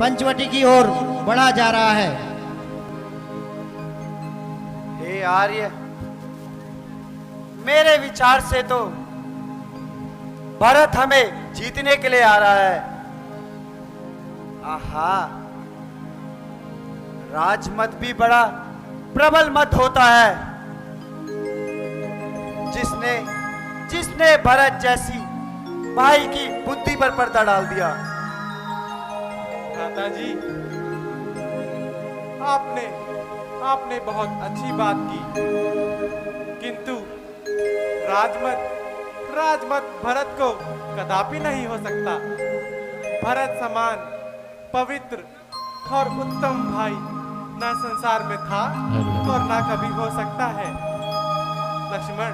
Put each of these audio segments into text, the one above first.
पंचवटी की ओर बढ़ा जा रहा है। हे आर्य, मेरे विचार से तो भरत हमें जीतने के लिए आ रहा है। आहा, राजमत भी बड़ा प्रबल मत होता है। जिसने भरत जैसी भाई की बुद्धि पर पर्दा डाल दिया। भ्राता जी, आपने बहुत अच्छी बात की, किंतु राजमत भरत को कदापि नहीं हो सकता। भरत समान पवित्र और उत्तम भाई न संसार में था और न कभी हो सकता है। लक्ष्मण,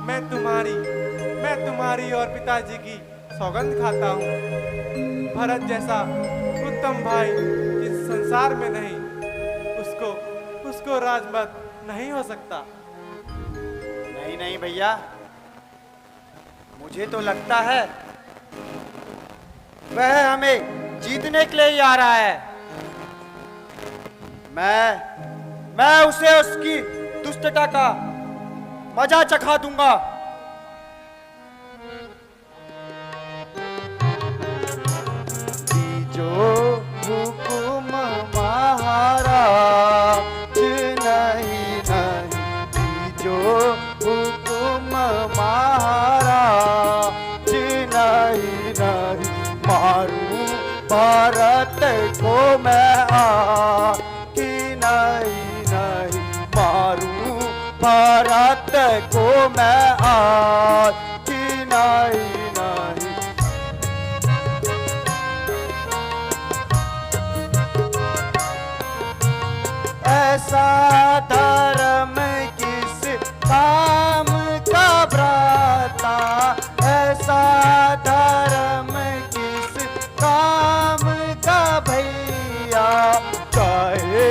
मैं तुम्हारी और पिताजी की सौगंध खाता हूँ। भरत जैसा उत्तम भाई इस संसार में नहीं, उसको राजमत नहीं हो सकता। नहीं भैया, मुझे तो लगता है वह हमें जीतने के लिए ही आ रहा है। मैं उसे उसकी दुष्टता का मजा चखा दूंगा। जो हुकुम महाराज नहीं, जो हुकुम महाराज नहीं, मारू भारत को मैं कि नहीं, मारू भारत को मैं कि नहीं। ऐसा धर्म किस काम का भ्राता, ऐसा धर्म किस काम का भैया, चाहे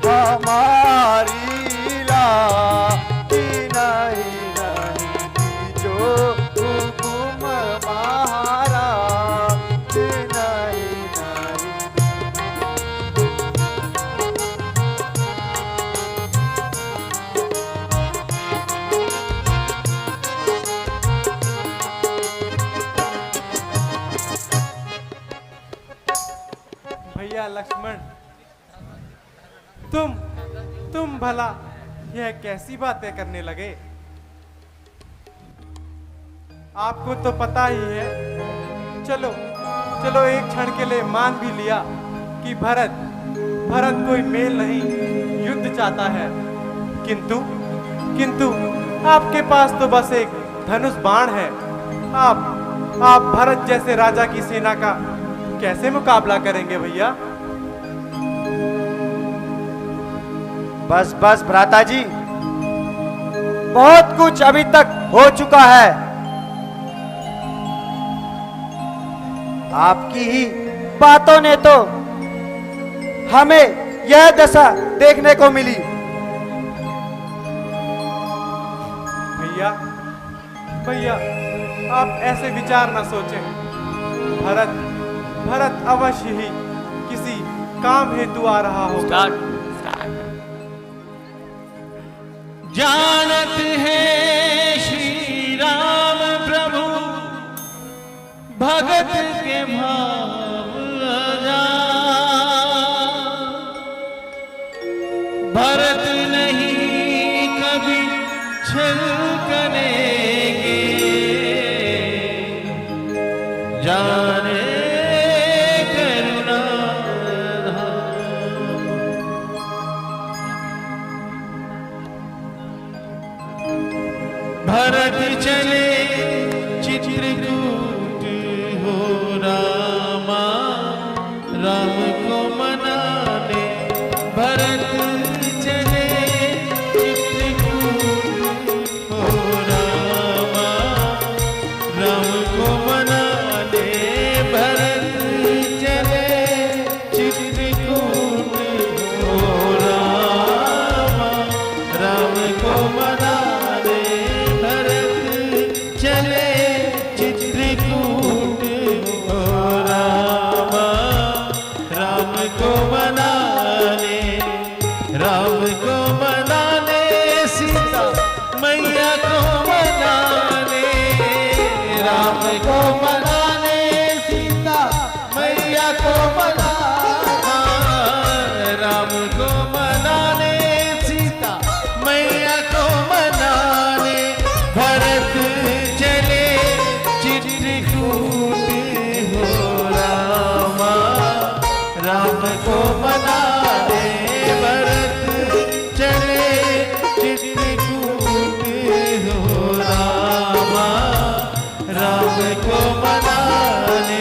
हमारी ला कि नहीं, जो हुकुम महाराज नहीं। भैया लक्ष्मण, तुम भला यह कैसी बातें करने लगे? आपको तो पता ही है। चलो एक क्षण के लिए मान भी लिया कि भरत कोई मेल नहीं, युद्ध चाहता है, किंतु आपके पास तो बस एक धनुष बाण है। आप भरत जैसे राजा की सेना का कैसे मुकाबला करेंगे भैया? बस भ्राता जी, बहुत कुछ अभी तक हो चुका है। आपकी ही बातों ने तो हमें यह दशा देखने को मिली। भैया, आप ऐसे विचार न सोचें। भरत अवश्य ही किसी काम हेतु आ रहा होगा। जानत है श्री राम प्रभु भगत के भाव भरत नहीं कभी छल करेंगे, जाने करुणा भरत चले चित्रकूट हो रामा, राम को मनाने भरत चले चित्रकूट हो रामा, राम को मनाने को मनाने, राम को मनाने, सीता मैया को मनाने, राम को मनाने, सीता मैया को मनाना, राम को मनाने, सीता मैया को मनाने, भरत चले चित्रकूट हो रामा, राम को मनाने, भरत चले चित्रकूट हो रामा, राम को मनाने।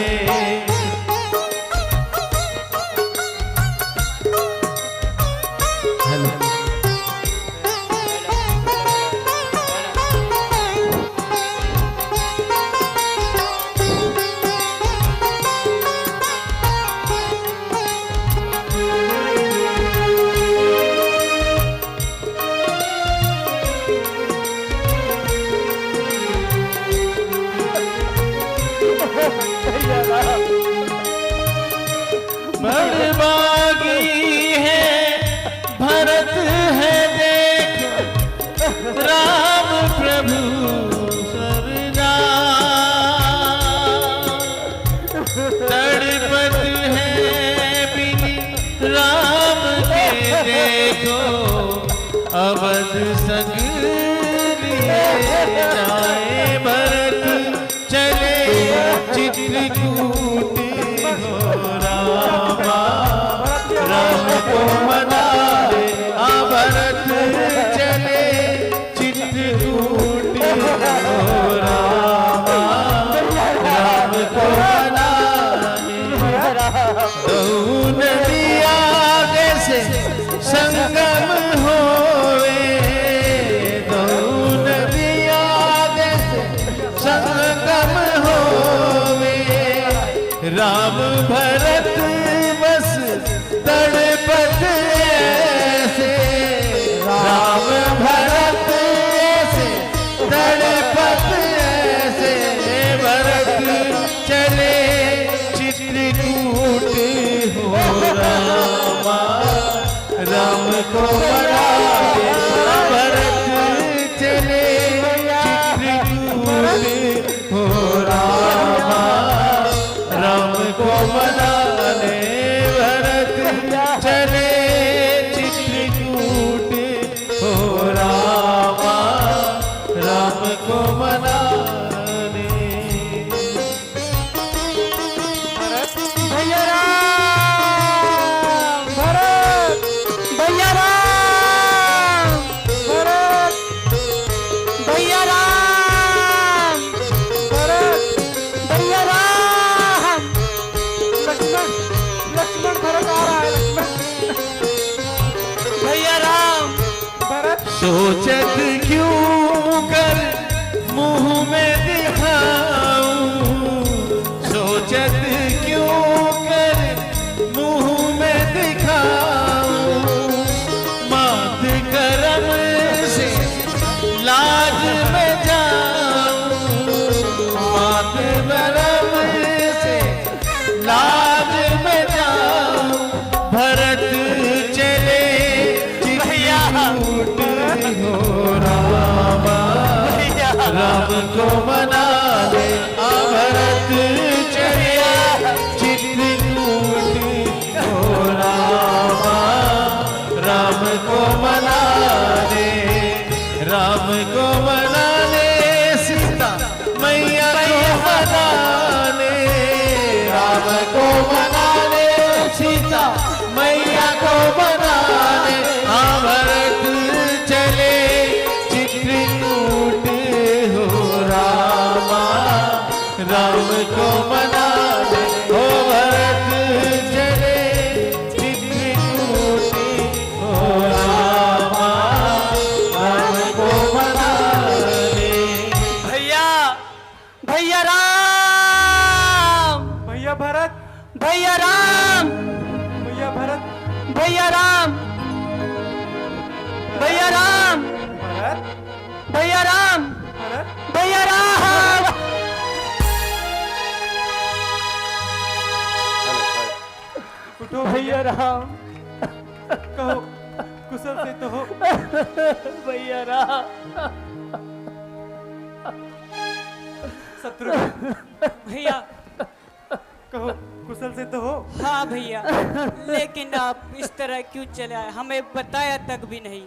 बड़बागी है भरत है देखो, राम प्रभु सरना, तड़पत है बिनी राम के देखो, अवध संग लिए जाए, भरत चले चित्रकूट हो रामा, राम को मनाने, भरत चले चित्रकूट हो रामा, राम को मनाने। दो नदिया जैसे संगम होवे, दो नदिया जैसे संगम होवे, राम भरत बस तड़पत ऐसे, राम भरत ऐसे तड़पत ऐसे, भरत चले चित्रकूट हो रामा, राम को मनाने, भरत चले चित्रकूट हो रामा, राम को मनाने, भरत चले चित्रकूट हो रामा, राम को मनाने। भैया राम, भरत, भैया राम, भरत, भैया राम, भरत, भैया राम, लक्ष्मण, लक्ष्मण भरत आ रहा है, लक्ष्मण, भैया राम, भरत। सोचत क्यों कर मुंह में दिखाऊं, सोचत क्यों कर मुंह में दिखाऊं, मात करम से लाज में जाऊं, मात करम से लाज में जाऊं, भरत चले चित्रकूट हो रामा, राम को मनाने, भरत चले चित्रकूट हो रामा, राम को मनाने, राम को मनाने, सीता मैया को मनाने, राम को मनाने, सीता मैया को मनाने, भरत चले चित्रकूट हो रामा, राम को मनाने, भरत चले चित्रकूट हो रामा, राम को मनाने। भैया, भैया राम, भैया भरत, भैया राम, भैया भरत, भैया राम, भैया राम, भरत, भैया राम, भरत, भैया राम। उठो भैया राम, कहो कुशल से तो हो। भैया राम। शत्रुघ्न, भैया। कहो कुशल से तो हो। हाँ भैया, लेकिन आप इस तरह क्यों चले आए, हमें बताया तक भी नहीं।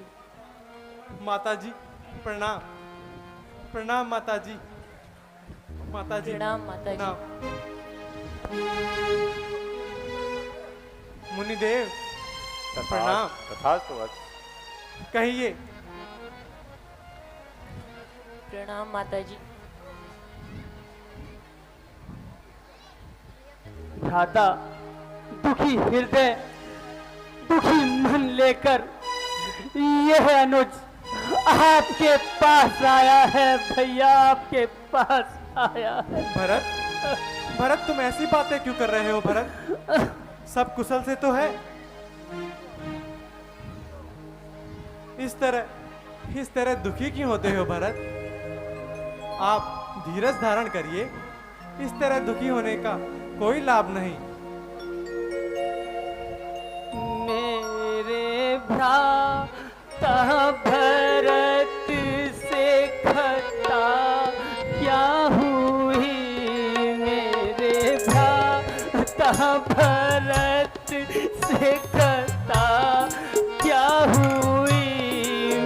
माता जी प्रणाम। प्रणाम माता जी। माता जी प्रणाम माता जी। प्रणाम। मुनिदेव प्रणाम। तथास्तु वत्स। कहिए। प्रणाम माता जी। भ्राता, दुखी हृदय, दुखी मन लेकर यह अनुज आपके पास आया है भैया, आपके पास आया है। भरत, भरत तुम ऐसी बातें क्यों कर रहे हो भरत? सब कुशल से तो है। इस तरह दुखी क्यों होते हो भरत? आप धीरज धारण करिए। इस तरह दुखी होने का कोई लाभ नहीं। मेरे भ्राता भरत से खता क्या हुई, मेरे भ्राता भरत से खता क्या हुई,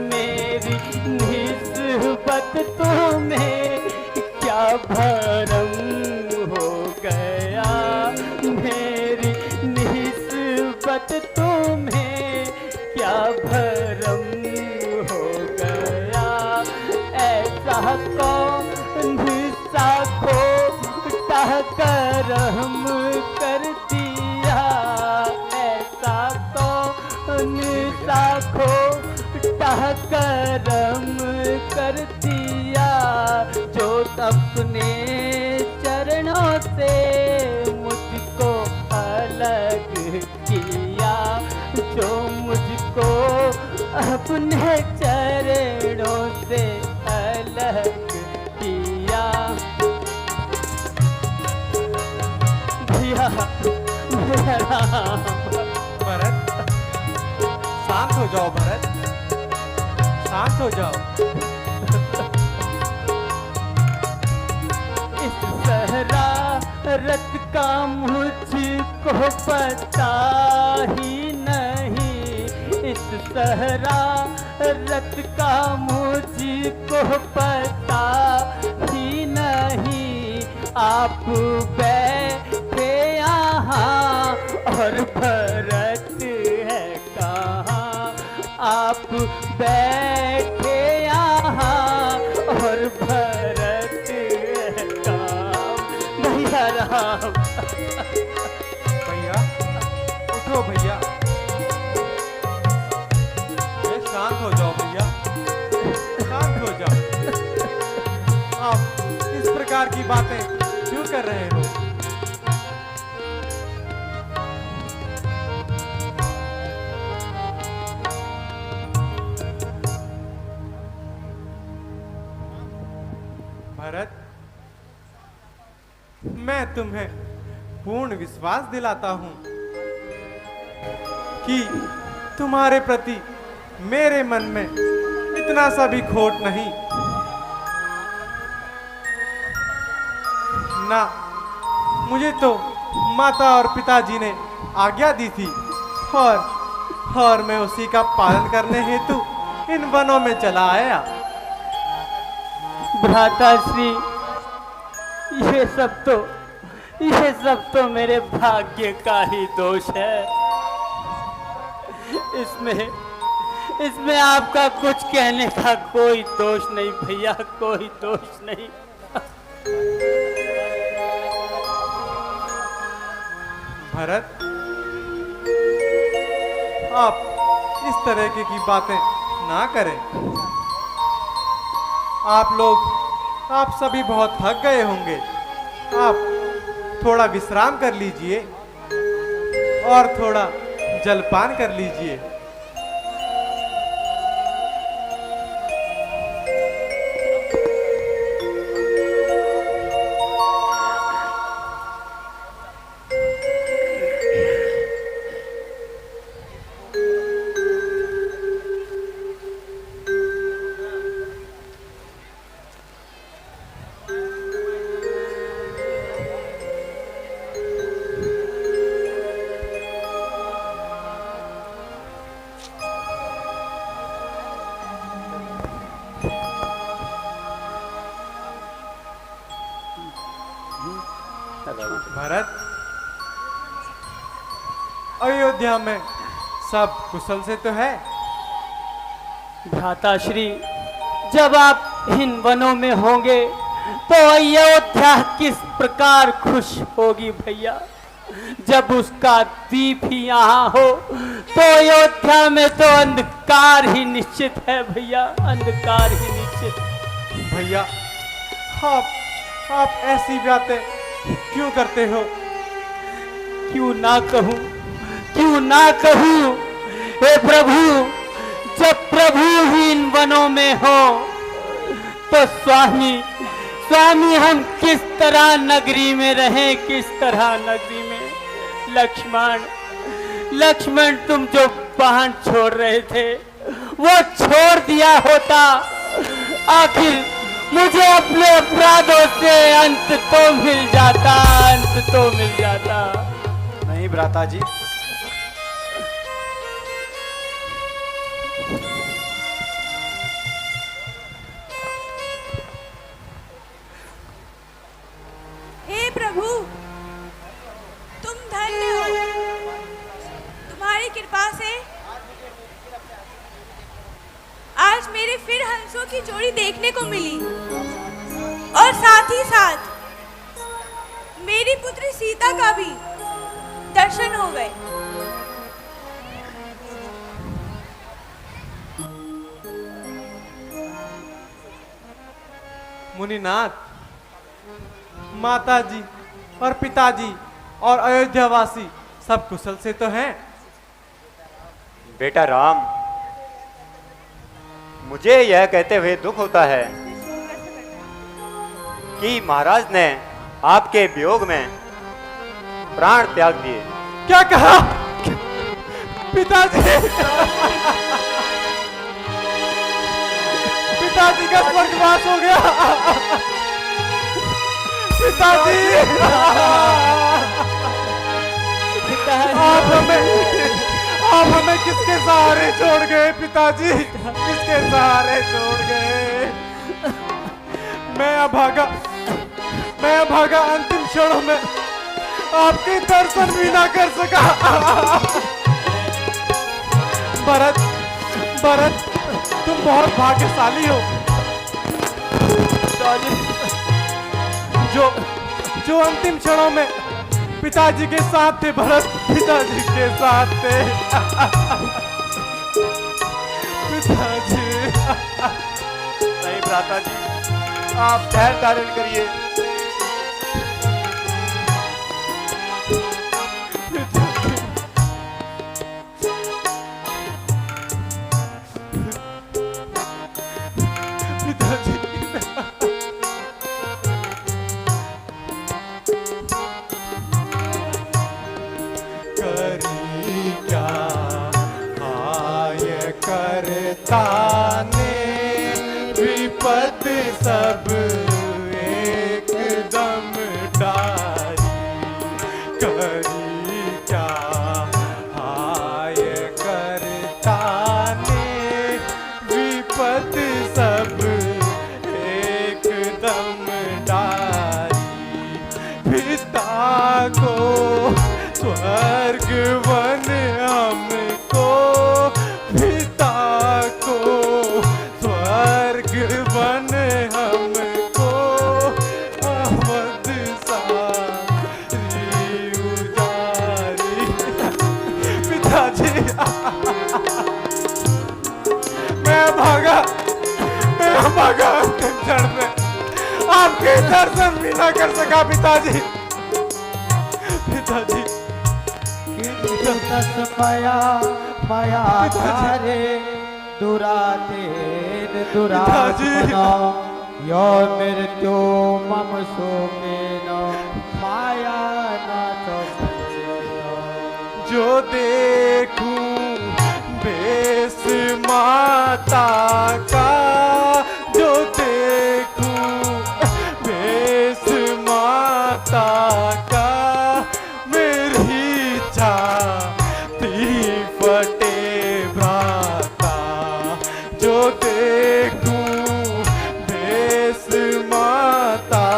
मेरी निस्बत तुम्हें क्या भरम हो गया, मेरी निस्बत तुम्हें क्या भरम हो गया, ऐसा कौन सा खोटा करम कर दिया, ऐसा कौन सा खोटा करम कर दिया, जो अपने चरणों से मुझको अलग किया, जो मुझको अपने चरणों से अलग किया। भैया, भैया राम। भरत शांत हो जाओ भरत, शांत हो जाओ। इस शरारत का मुझको पता ही नहीं, इस शरारत का मुझको पता ही नहीं, आप बैठे यहाँ और भरत है कहाँ, आप बैठे यहाँ और भरत है कहाँ। भैया राम। भैया उठो भैया, शांत हो जाओ भैया, शांत हो जाओ। आप इस प्रकार की बातें क्यों कर रहे हो? भरत, मैं तुम्हें पूर्ण विश्वास दिलाता हूं कि तुम्हारे प्रति मेरे मन में इतना सा भी खोट नहीं। ना, मुझे तो माता और पिताजी ने आज्ञा दी थी और मैं उसी का पालन करने हेतु इन वनों में चला आया। भ्राता श्री, ये सब तो मेरे भाग्य का ही दोष है। इसमें आपका कुछ कहने का कोई दोष नहीं भैया, कोई दोष नहीं। भरत, आप इस तरह की बातें ना करें। आप सभी बहुत थक गए होंगे। आप थोड़ा विश्राम कर लीजिए और थोड़ा जलपान कर लीजिए। अयोध्या में सब कुशल से तो है? भ्राताश्री, जब आप इन वनों में होंगे तो अयोध्या किस प्रकार खुश होगी भैया। जब उसका दीप ही यहाँ हो तो अयोध्या में तो अंधकार ही निश्चित है भैया, अंधकार ही निश्चित। भैया, आप ऐसी बातें क्यों करते हो? क्यों ना कहूँ, क्यों ना कहूँ? हे प्रभु, जब प्रभु ही इन वनों में हो तो स्वामी हम किस तरह नगरी में रहें, किस तरह नगरी में। लक्ष्मण तुम जो बाण छोड़ रहे थे वो छोड़ दिया होता, आखिर मुझे अपने अपराधों से अंत तो मिल जाता, अंत तो मिल जाता। नहीं भ्राता जी, हे प्रभु, तुम धन्य हो। तुम्हारी कृपा से आज मेरे फिर हंसों की जोड़ी देखने को मिली और साथ ही साथ मेरी पुत्री सीता का भी दर्शन हो गए। मुनिनाथ, माताजी और पिताजी और अयोध्यावासी सब कुशल से तो हैं? बेटा राम, मुझे यह कहते हुए दुख होता है कि महाराज ने आपके वियोग में प्राण त्याग दिए। क्या कहा? पिताजी पिताजी का स्वर्गवास हो गया। पिताजी, आप हमें किसके सहारे छोड़ गए? पिताजी, किसके सहारे छोड़ गए? मैं अभागा अंतिम क्षणों में आपके दर्शन भी ना कर सका। भरत, तुम बहुत भाग्यशाली हो। जो अंतिम क्षणों में पिताजी के साथ थे। भरत पिताजी के साथ थे। पिताजी। नहीं भ्राता जी, आप धैर्य धारण करिए। विपद सब एकदम डारी, करी क्या हाय करता ने। विपद सब एकदम डारी, पिता को स्वर्ग वन हमको, पिता को स्वर्ग वन हमको, अवध सारी उजारी। पिताजी, मैं भागा अंतिम क्षण में, आपके दर्शन भी ना कर सका। पिताजी, पिताजी माया धारे दुराधीन दुरात्मना, यो मृत्यु मम शोकेन माया नाथ संचेन। जो देखूं बेस माता का, जो देखूं बेस माता का, मेरी छाती फटे भ्राता। जो देखूं बेस माता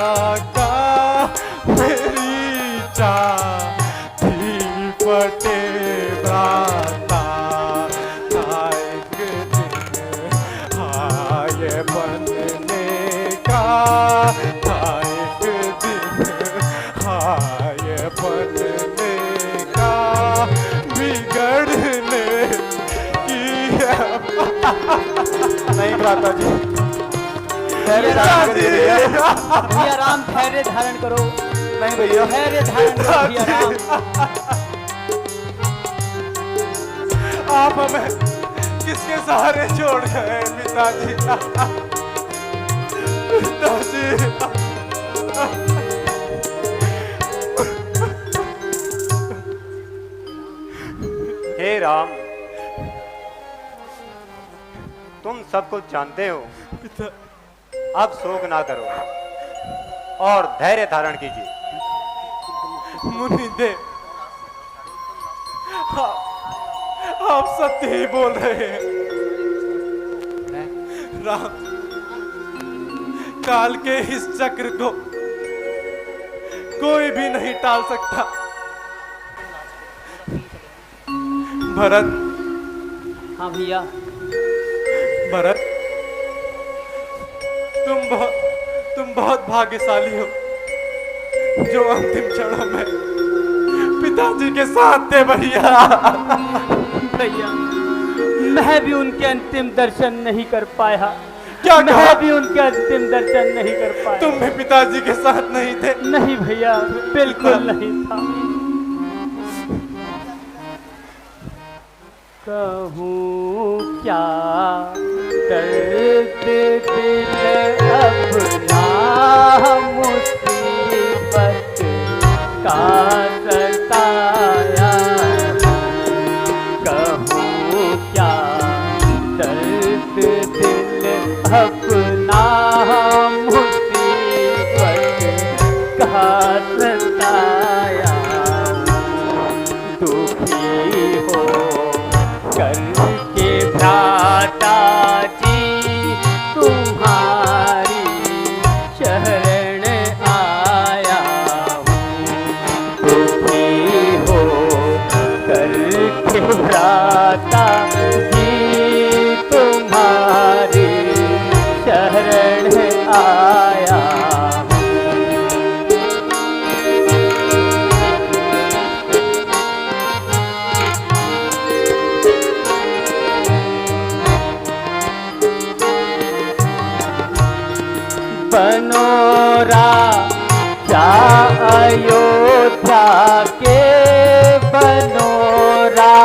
का, मेरी छाती बटे भ्राता एक दिन आए बनने का एक दिन आए बनने का बिगड़ने की नहीं भ्राता जी, भैया राम धैर्य धारण करो। नहीं भैया, धैर्य धारण करो भैया राम। आप हमें किसके सहारे छोड़ गए पिताजी? पिताजी हे राम, तुम सब कुछ जानते हो, अब शोक ना करो और धैर्य धारण कीजिए। मुनिदेव, आप सत्य ही बोल रहे हैं। राम, काल के इस चक्र को कोई भी नहीं टाल सकता। भरत, हाँ भैया। भरत, तुम बहुत भाग्यशाली हो जो अंतिम क्षणों में पिताजी के साथ थे। भैया भैया, मैं भी उनके अंतिम दर्शन नहीं कर पाया। क्या मैं कहा? भी उनके अंतिम दर्शन नहीं कर पाया। तुम भी पिताजी के साथ नहीं थे? नहीं भैया, बिल्कुल नहीं था। कहूँ क्या दर्द दिल अपना मुसीबत का सताया। कहूँ क्या दर्द दिल अपना मुसीबत का सताया। दुखी हो करके भ्राता जी तुम्हारी शरण आया हूँ। दुखी हो करके भ्राता जी तुम्हारी शरण आया हूँ। बनोरा जा अयोध्या के बनोरा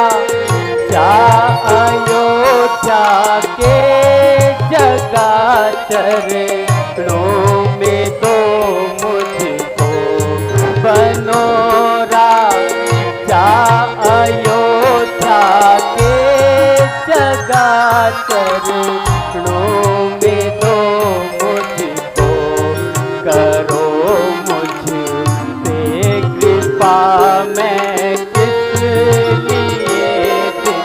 जा अयोध्या के जगा चरणों में दो मुझको। बनोरा जा अयोध्या के जगा चरणों में दो मुझको। करो मुझ पे कृपा, मैं किस लिए दिन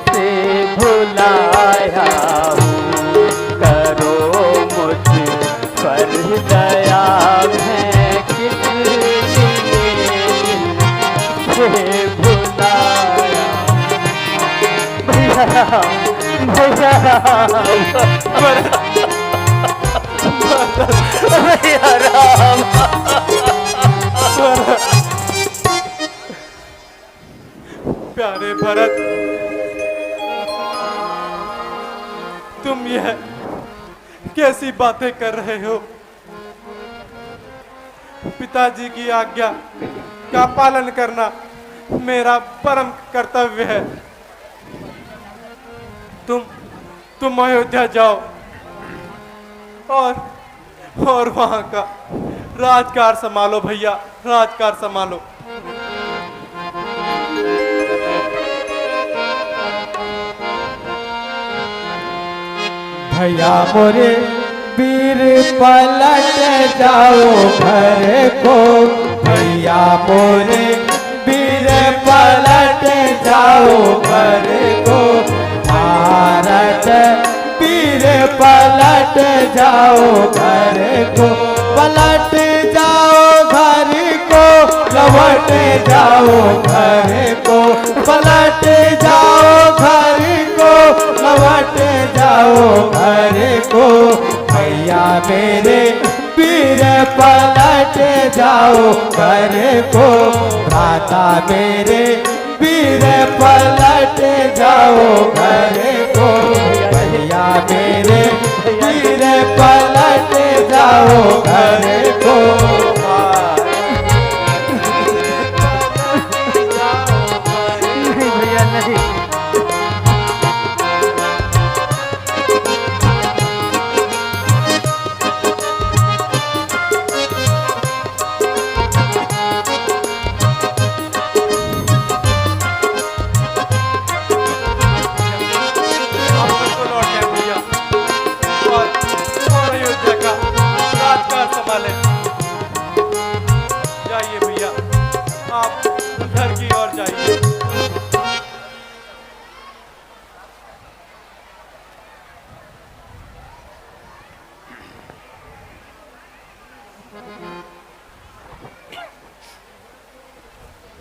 से भुलाया हूँ। करो मुझ पर दया, मैं किस लिए दिन से भुलाया। भैया भैया राम, प्यारे भरत, तुम यह कैसी बातें कर रहे हो? पिताजी की आज्ञा का पालन करना मेरा परम कर्तव्य है। तुम अयोध्या जाओ और वहां का राजकार संभालो। भैया, राजकार संभालो। भैया मोरे वीर पलट जाओ घर को। भैया मोरे वीर पलट जाओ घर को। भारत वीर पलट जाओ घर को। पलट जाओ घर को, लौट जाओ घर को, पलट जाओ घर को, लौट जाओ घर को। भैया मेरे वीर पलट जाओ घर को, भ्राता मेरे वीर पलट जाओ घर को। भैया मेरे वीर पलट जाओ घर को। नहीं भैया नहीं। आप सबको लौट जाए भैया और अयोध्या का राजकाज संभाले। जाइए भैया, आप घर की ओर जाइए।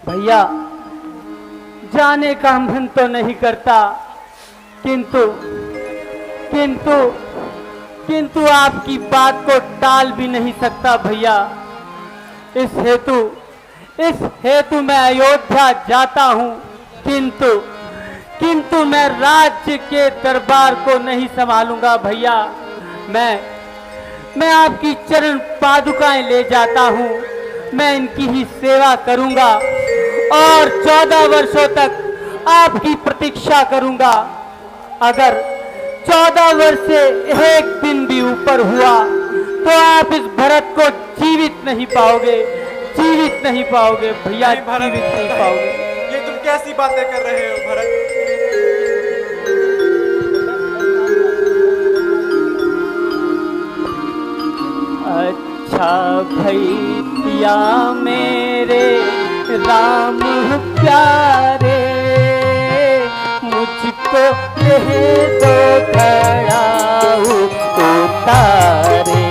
भैया जाने का मन तो नहीं करता, किंतु किंतु किंतु आपकी बात को टाल भी नहीं सकता भैया। इस हेतु मैं अयोध्या जाता हूँ, किंतु किंतु मैं राज्य के दरबार को नहीं संभालूंगा भैया। मैं आपकी चरण पादुकाएं ले जाता हूँ, मैं इनकी ही सेवा करूंगा और 14 वर्षों तक आपकी प्रतीक्षा करूंगा। अगर 14 वर्ष से एक दिन भी ऊपर हुआ तो आप इस भरत को जीवित नहीं पाओगे, जीवित नहीं पाओगे भैया, नहीं भरत, जीवित नहीं पाओगे। ये तुम कैसी बातें कर रहे हो भरत? अच्छा भैया मेरे राम प्यारे, मुझको दे दो खड़ा उतारे।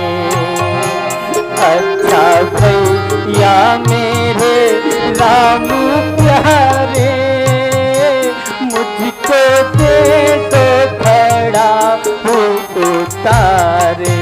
अच्छा भैया मेरे राम प्यारे, मुझको दे दो खड़ा उतारे।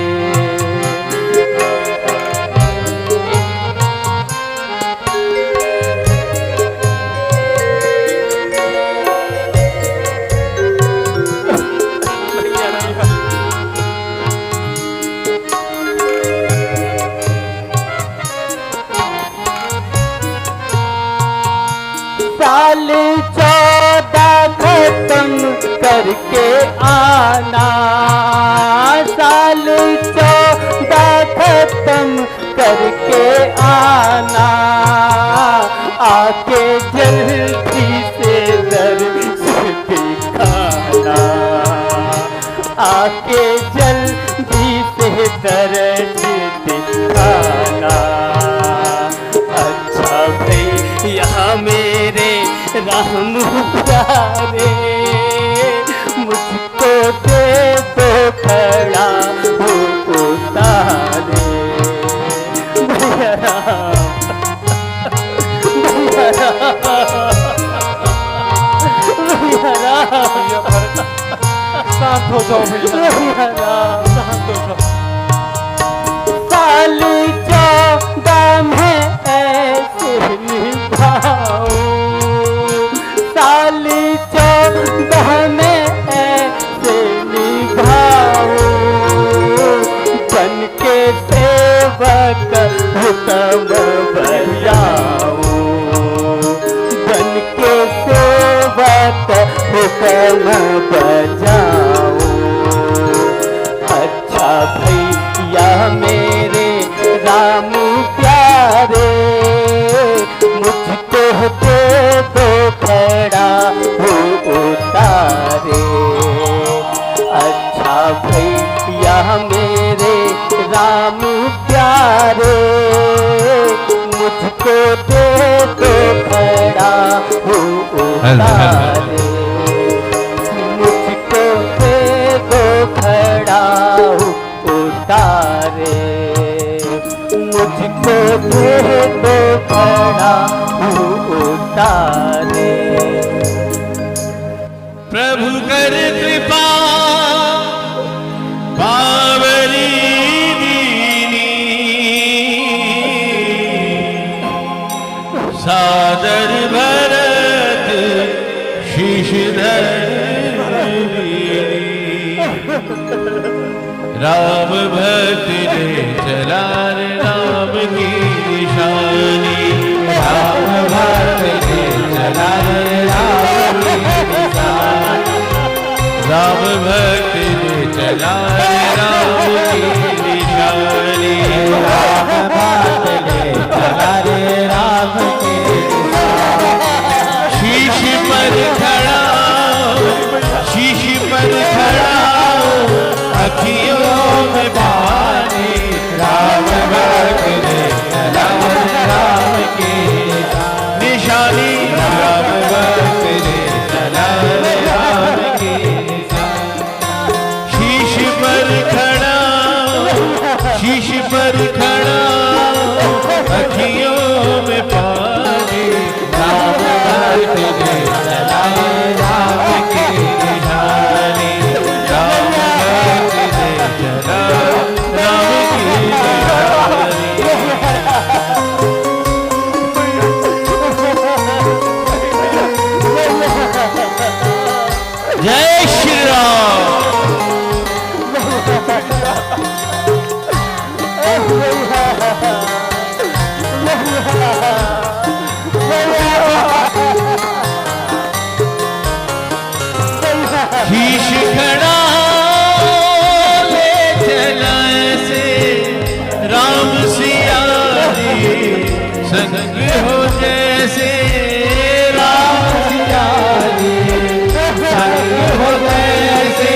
साल 14 खत्म करके आना, साल 14 खत्म करके आना। आके जल्दी से दर्शन दिखाना, आके जल्दी से दर्शन दिखाना। अच्छा भैया मेरे राम प्यारे, मुझको दे दो खड़ा उतारे। भैया राम, भैया राम, भैया राम, भैया भरत, शांत हो जाओ भैया, भैया राम। शांत हो जाओ। साल 14 में ऐसे निभाओ, साल 14 में ऐसे निभाओ। बन के सेवक हुक्म बजाओ, बन के सेवक हुक्म बजाओ। अच्छा भैया मेरे राम प्यारे, मुझको दे दो खड़ा उतारे। अच्छा भैया मेरे राम प्यारे, मुझको दे दो खड़ा उतारे। मुझको दे दो खड़ा उतारे, मुझको दे दो खड़ा लौटा दे। प्रभु कर कृपा बावरी दीनी, सादर भरत शीश धरी, राम भक्त ने चला रे राम की निशानी, राम भक्त ने चला रे राम की निशानी, राम भक्त ने चला रे राम की निशानी, राम भक्त ने चला रे राम की निशानी। शीश पर खड़ा, शीश पर खड़ा, अखियों में पानी, राम भक्त ने चला रे राम की निशानी, राम भक्त ने चला रे राम की निशानी। शीश पर खड़ा, शीश पर खड़ा, अखियों में पानी, राम भक्त ने चला रे राम की निशानी, राम भक्त ने चला राम की निशानी। जय श्री राम। शीश खड़ा ले चला ऐसे, राम सिया जी संग हो जैसे, राम सिया जी संग हो जैसे,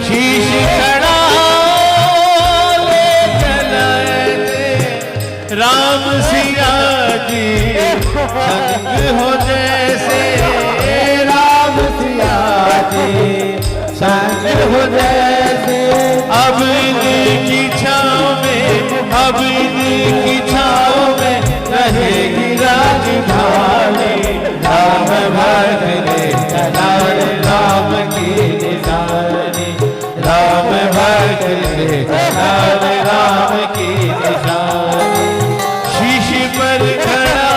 शीश खड़ा ले चला ऐसे, राम सिया जी संग हो जैसे, राम सिया जी संग हो जैसे। अब इनकी छाँव में, अब इनकी छाँव में रहेगी राजधानी, राम भक्त ने चला रे राम की निशानी, राम भक्त ने चला रे राम की निशानी। शीश पर खड़ा,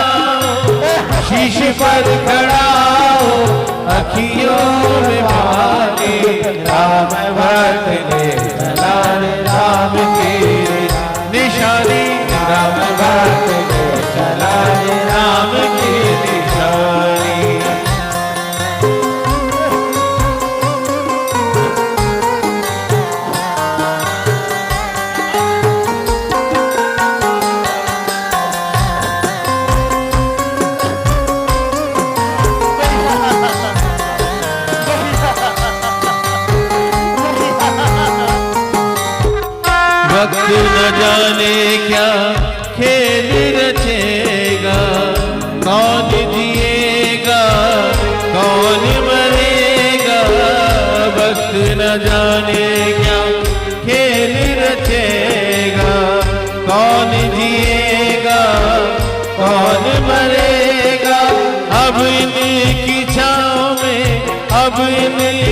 शीश पर खड़ा, अखियों में पानी, राम भक्त ने चला रे राम की निशानी, राम भक्त ने चला रे राम की निशानी। वक्त न जाने क्या खेल रचेगा, कौन जिएगा कौन मरेगा, वक्त न जाने क्या खेल रचेगा, कौन जिएगा कौन मरेगा। अब इनकी छाँव में, अब इनकी